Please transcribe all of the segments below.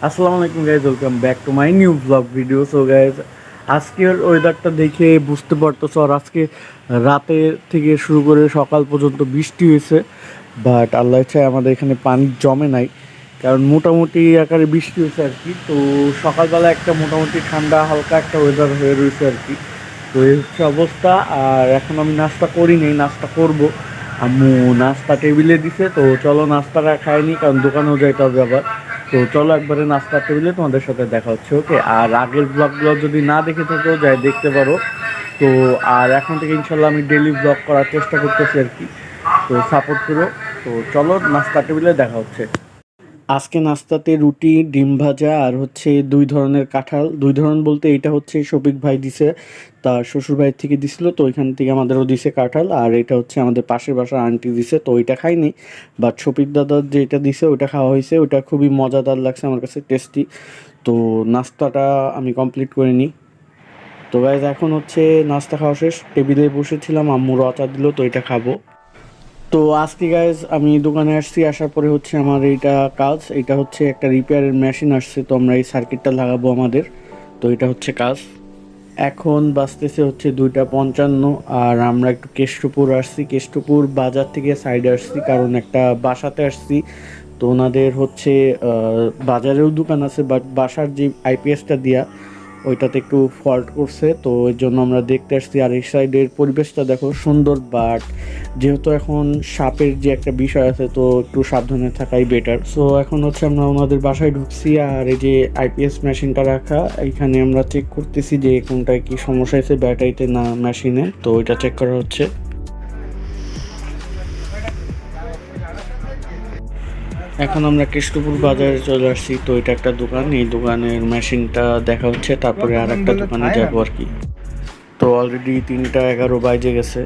আসসালামু আলাইকুম guys, welcome back to my new blog video. So guys, আজকের ওয়েদারটা দেখে বুঝতে পারতেছো, আর আজকে রাতে থেকে শুরু করে সকাল পর্যন্ত বৃষ্টি হয়েছে। বাট আল্লাহ ইচ্ছায় আমাদের এখানে পানি জমে নাই, কারণ মোটামুটি আকারে বৃষ্টি হয়েছে আর কি। তো সকালবেলা একটা মোটামুটি ঠান্ডা হালকা একটা ওয়েদার হয়ে রয়েছে আর কি। তো এই হচ্ছে অবস্থা। আর এখন আমি নাস্তা করিনি, নাস্তা করব। আম্মু নাস্তা টেবিলে দিছে, তো চলো নাস্তাটা খাইনি, কারণ দোকানেও যাইতে হবে আবার। তো চলো একবারে নাস্তার টেবিলে তোমাদের সাথে দেখা হচ্ছে, ওকে? আর আগের ব্লগগুলো যদি না দেখে থাকো যাই দেখতে পারো। তো আর এখন থেকে ইনশাল্লাহ আমি ডেইলি ব্লগ করার চেষ্টা করতেছি আর কি। তো সাপোর্ট করো। তো চলো নাস্তার টেবিলে দেখা হচ্ছে। আজকে নাস্তাতে রুটি, ডিম ভাজা, আর হচ্ছে দুই ধরনের কাঁঠাল। দুই ধরন বলতে এটা হচ্ছে শফিক ভাই দিছে, তার শ্বশুর ভাই থেকে দিছিল, তো ওইখান থেকে আমাদেরও দিছে কাঁঠাল। আর এটা হচ্ছে আমাদের পাশের বাসার আন্টি দিছে, তো ওইটা খাইনি। বাট শফিক দাদার যেটা দিছে ওইটা খাওয়া হয়েছে, ওইটা খুবই মজাদার লাগছে আমার কাছে, টেস্টি। তো নাস্তাটা আমি কমপ্লিট করে নিই। তো গাইজ এখন হচ্ছে নাস্তা খাওয়া শেষ, টেবিলে বসেছিলাম, আম্মু রচা দিল, তো এটা খাবো। তো আজকে গাইজ আমি দোকানে আসছি, আসার পরে হচ্ছে আমার এইটা কাজ, এটা হচ্ছে একটা রিপেয়ারের মেশিন আসছে, তো আমরা এই সার্কিটটা লাগাবো আমাদের। তো এটা হচ্ছে কাজ। এখন বাজতেছে হচ্ছে 2টা 55। আর আমরা একটু কেষ্টপুর আসছি, কেষ্টপুর বাজার থেকে সাইডে আসছি, কারণ একটা বাসাতে আসছি। তো ওনাদের হচ্ছে বাজারেও দোকান আছে, বাট বাসার যে আইপিএসটা দিয়া ওইটাতে একটু ফল্ট করছে, তো এর জন্য আমরা দেখতে আসছি। আর এই সাইডের পরিবেশটা দেখো সুন্দর, বাট যেহেতু এখন সাপের যে একটা বিষয় আছে, তো একটু সাবধানে থাকাই বেটার। সো এখন হচ্ছে আমরা ওনাদের বাসায় ঢুকছি, আর এই যে আইপিএস মেশিনটা রাখা, এখানে আমরা চেক করতেছি যে কোনটায় কি সমস্যা হয়েছে, ব্যাটারিতে না মেশিনে, তো ওইটা চেক করা হচ্ছে। এখন আমরা কৃষ্ণপুর বাজারে চলে আসছি, তো এটা একটা দোকান, এই দোকানের মেশিনটা দেখা হচ্ছে, তারপরে আর একটা দোকানে যাবো আর কি। তো অলরেডি 3টা 11 বাজে গেছে।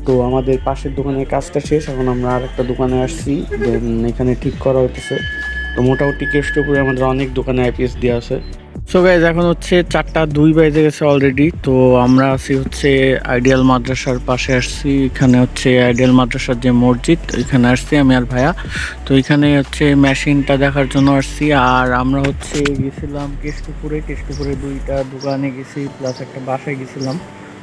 তো আমাদের পাশের দোকানের কাজটা শেষ, এখন আমরা আর একটা দোকানে আসছি, দেন এখানে ঠিক করা হইতেছে। তো মোটামুটি কেষ্টপুরে আমাদের অনেক দোকানে আইপিএস দেওয়া আছে। সো গাইজ এখন হচ্ছে 4টা 2 বেজে গেছে অলরেডি। তো আমরা আছি হচ্ছে আইডিয়াল মাদ্রাসার পাশে আসছি, এখানে হচ্ছে আইডিয়াল মাদ্রাসার যে মসজিদ, এখানে আসছি আমি আর ভাইয়া। তো এখানে হচ্ছে মেশিনটা দেখার জন্য আসছি। আর আমরা হচ্ছে গেছিলাম কেষ্টপুরে, কেষ্টপুরে 2টা দোকানে গেছি, প্লাস একটা বাসায় গেছিলাম।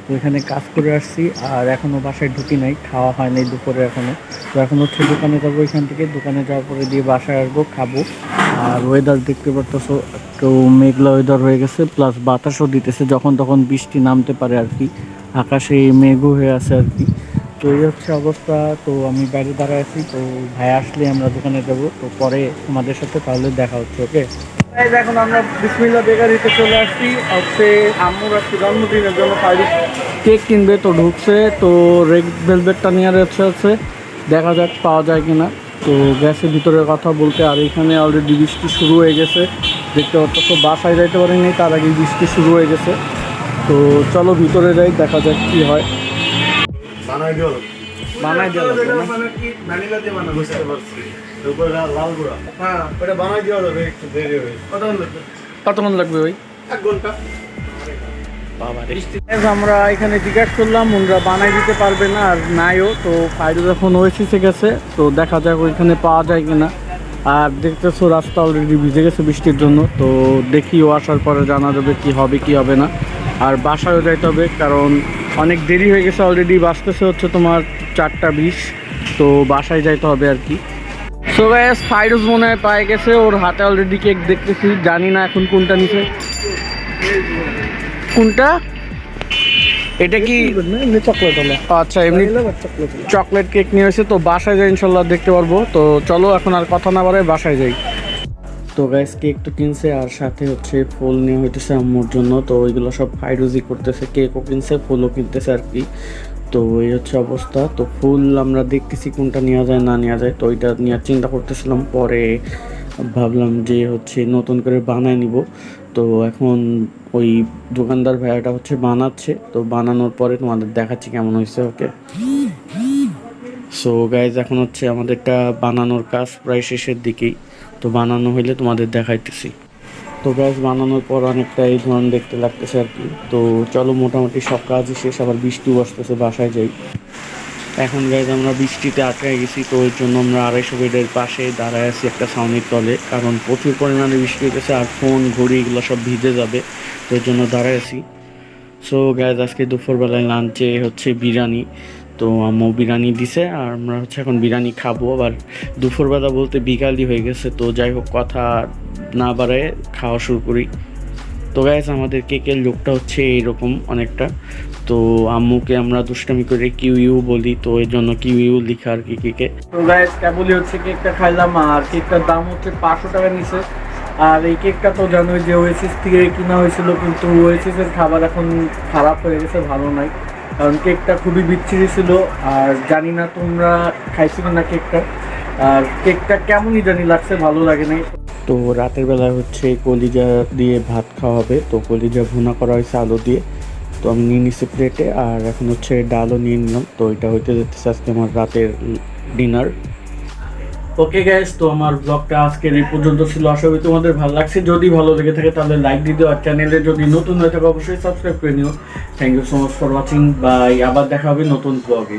তো এখানে কাজ করে আসছি, আর এখনও বাসায় ঢুকি নাই, খাওয়া হয় নাই দুপুরে এখনও। তো এখন হচ্ছে দোকানে যাবো, এখান থেকে দোকানে যাওয়ার পরে দিয়ে বাসায় আসবো, খাবো। আর ওয়েদার দেখতে পারতেছো, একটু মেঘলা ওয়েদার হয়ে গেছে, প্লাস বাতাসও দিতেছে, যখন তখন বৃষ্টি নামতে পারে আর কি। আকাশে মেঘও হয়ে আছে আর কি। তো এই হচ্ছে অবস্থা। তো আমি বাইরে দাঁড়ায় আছি, তো ভাই আসলে আমরা দোকানে যাব, তো পরে তোমাদের সাথে তাহলে দেখা হচ্ছে, ওকে? এখন আমরা বিসমিল্লাহ বেকারিতে চলে আসছি, হচ্ছে আম্মুর আজকে জন্মদিনের জন্য পাইরি কেক কিনবে, তো ঢুকছে। তো রেড ভেলভেটটা নেওয়ার ইচ্ছা আছে, দেখা যাক পাওয়া যায় কিনা। তো গ্যাসের ভিতরের কথা বলতে, আর এখানে অলরেডি বৃষ্টি শুরু হয়ে গেছে, দেখতে পাচ্ছ। তো বাসায় যাইতে পারিনি, তার আগে বৃষ্টি শুরু হয়ে গেছে। তো চলো ভিতরে যাই, দেখা যাক কি হয়। বানাই দেওয়া লাগবে না? কতক্ষণ লাগবে ভাই? 1 ঘন্টা। আমরা এখানে জিজ্ঞাসা করলাম, ওনারা বানাই দিতে পারবে না, আর নাইও। তো ফাইল যখন ওয়েসিসে গেছে, তো দেখা যাক ওইখানে পাওয়া যায় কিনা। আর দেখতেছো রাস্তা অলরেডি ভিজে গেছে বৃষ্টির জন্য, তো দেখি ও আসার পরে জানা যাবে কি হবে কি হবে না। আর বাসায়ও যাইতে হবে, কারণ অনেক দেরি হয়ে গেছে, অলরেডি বাজতেছে হচ্ছে তোমার 4টা 20। তো বাসায় যাইতে হবে আর কি। সো গাইস, ফাইরুজ মনে হয় পায়ে গেছে, ওর হাতে অলরেডি কেক দেখতেছি, জানি না এখন কোনটা নিছে। কোনটা? এটা কি চকলেট হলো? আচ্ছা, এমনি চকলেট কেক নিয়ে এসে, তো বাসায় যাই ইনশাল্লাহ দেখতে পারবো। তো চলো এখন আর কথা না বাড়াই বাসায় যাই। তো গাইস, কেক তো কিনছে, আর সাথে হচ্ছে ফুল নিয়ে হইতেছে আম্মুর জন্য, তো ওইগুলো সব ফাইরুজি করতেছে, কেকও কিনছে ফুলও কিনতেছে আর কি। তো এই হচ্ছে অবস্থা। তো ফুল আমরা দেখতেছি কোনটা নেওয়া যায় না নেওয়া যায়, তো ওইটা নিয়ে চিন্তা করতেছিলাম, পরে ভাবলাম যে হচ্ছে নতুন করে বানায় নিব। তো এখন ওই দোকানদার ভাইয়াটা হচ্ছে বানাচ্ছে, তো বানানোর পরে তোমাদের দেখাচ্ছি কেমন হয়েছে, ওকে? সো গাইজ, এখন হচ্ছে আমাদেরটা বানানোর কাজ প্রায় শেষের দিকেই, তো বানানো হইলে তোমাদের দেখাইতেছি। তো গাইজ, বানানোর পর অনেকটা এই ধরনের দেখতে লাগতেছে আর কি। তো চলো মোটামুটি সব কাজই শেষ, আবার বৃষ্টিও আসতেছে, বাসায় যাই। এখন গাইজ আমরা বৃষ্টিতে আটকায় গেছি, তো ওই জন্য আমরা 250 বেডের পাশে দাঁড়ায় আছি একটা ছাউনির তলে, কারণ প্রচুর পরিমাণে বৃষ্টি হতেছে আর ফোন ঘড়ি এগুলো সব ভিজে যাবে, তো ওই জন্য দাঁড়ায় আছি। সো গাইজ আজকে দুপুরবেলায় লাঞ্চে হচ্ছে বিরিয়ানি, তো আম্মু বিরিয়ানি দিছে আর আমরা হচ্ছে এখন বিরিয়ানি খাবো। আবার দুপুরবেলা বলতে বিকালই হয়ে গেছে, তো যাই হোক কথা না বাড়ায় খাওয়া শুরু করি। তো গাইজ আমাদের কেকের লোকটা হচ্ছে এইরকম অনেকটা, তো আম্মুকে আমরা দুষ্টামি করে কিউ ইউ বলি, তো এই জন্য কিউ ইউ লিখা আর কি কেকে। তো গাইজ কেবলই হচ্ছে কেকটা খাইলাম, আর কেকটার দাম হচ্ছে 500 টাকা নিছে। আর এই কেকটা তো জানোই যে ওয়েসিস থেকে কিনা হয়েছিল, কিন্তু ওয়েসিসের খাবার এখন খারাপ হয়ে গেছে, ভালো নাই, কারণ কেকটা খুবই বিচ্ছিরি ছিল। আর জানি না তোমরা খাইছিল না কেকটা, আর কেকটা কেমনই জানি লাগছে, ভালো লাগে নাই। তো রাতের বেলায় হচ্ছে কলিজা দিয়ে ভাত খাওয়া হবে, তো কলিজা ভুনা করা হয়েছে আলু দিয়ে, তো আমি নিয়ে নিচ্ছি প্লেটে। আর এখন হচ্ছে ডালও নিয়ে নিলাম, তো এটা হইতে যেতেছে আজকে আমার রাতের ডিনার। ওকে গাইস, তো আমার ব্লগটা আজকের এই পর্যন্ত ছিল, আশা করি তোমাদের ভালো লাগছে। যদি ভালো লেগে থাকে তাহলে লাইক দিয়ে দিও, আর চ্যানেলে যদি নতুন হয়ে থাকে অবশ্যই সাবস্ক্রাইব করে নিও। Thank you so much for watching, bye. আবার দেখা হবে নতুন ব্লগে।